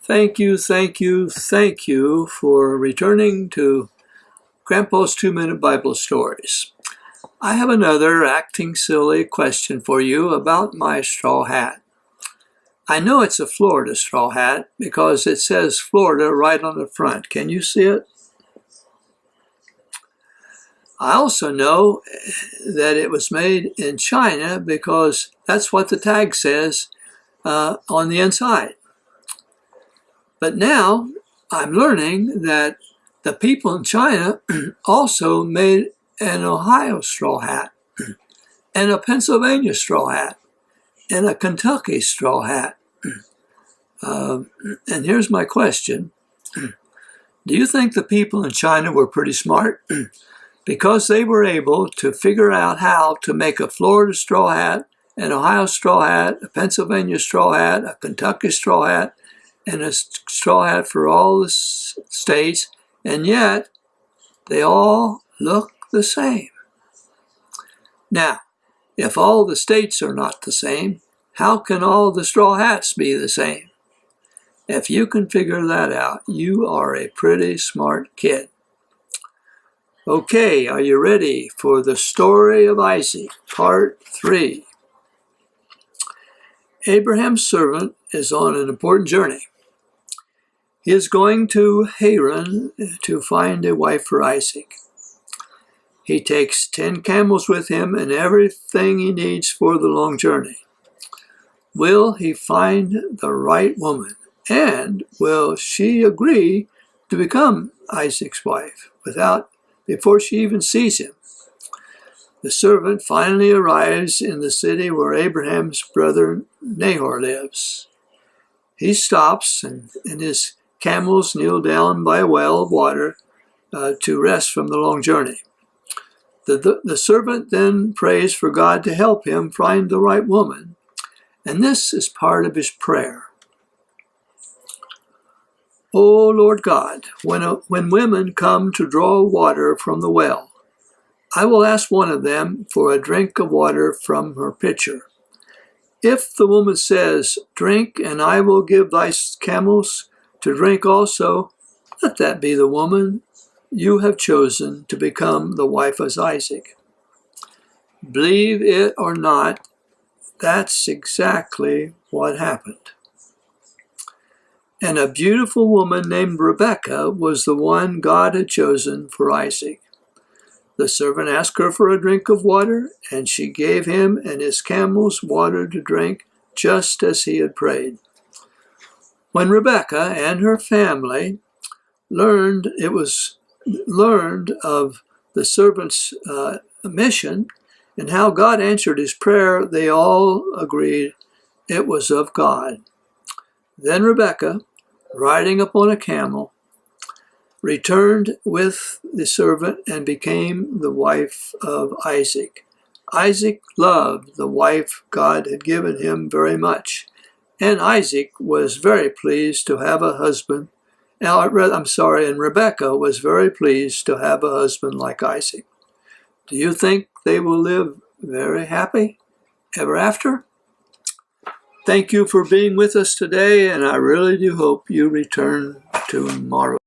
Thank you for returning to Grandpa's 2-Minute Bible Stories. I have another acting silly question for you about my straw hat. I know it's a Florida straw hat because it says Florida right on the front. Can you see it? I also know that it was made in China because that's what the tag says on the inside. But now I'm learning that the people in China also made an Ohio straw hat, and a Pennsylvania straw hat, and a Kentucky straw hat. And here's my question. Do you think the people in China were pretty smart? Because they were able to figure out how to make a Florida straw hat, an Ohio straw hat, a Pennsylvania straw hat, a Kentucky straw hat, and a straw hat for all the states, and yet they all look the same. Now, if all the states are not the same, how can all the straw hats be the same? If you can figure that out, you are a pretty smart kid. Okay, are you ready for the story of Isaac, part 3? Abraham's servant is on an important journey. He is going to Haran to find a wife for Isaac. He takes 10 camels with him and everything he needs for the long journey. Will he find the right woman? And will she agree to become Isaac's wife before she even sees him? The servant finally arrives in the city where Abraham's brother Nahor lives. He stops and his camels kneel down by a well of water to rest from the long journey. The servant then prays for God to help him find the right woman, and this is part of his prayer. O Lord God, when women come to draw water from the well, I will ask one of them for a drink of water from her pitcher. If the woman says, "Drink, and I will give thy camels to drink also," let that be the woman you have chosen to become the wife of Isaac. Believe it or not, that's exactly what happened. And a beautiful woman named Rebekah was the one God had chosen for Isaac. The servant asked her for a drink of water, and she gave him and his camels water to drink, just as he had prayed. When Rebekah and her family learned of the servant's mission and how God answered his prayer, they all agreed it was of God. Then Rebekah, riding upon a camel, returned with the servant and became the wife of Isaac. Isaac loved the wife God had given him very much, and Isaac was very pleased to have a husband. And Rebekah was very pleased to have a husband like Isaac. Do you think they will live very happy ever after? Thank you for being with us today, and I really do hope you return tomorrow.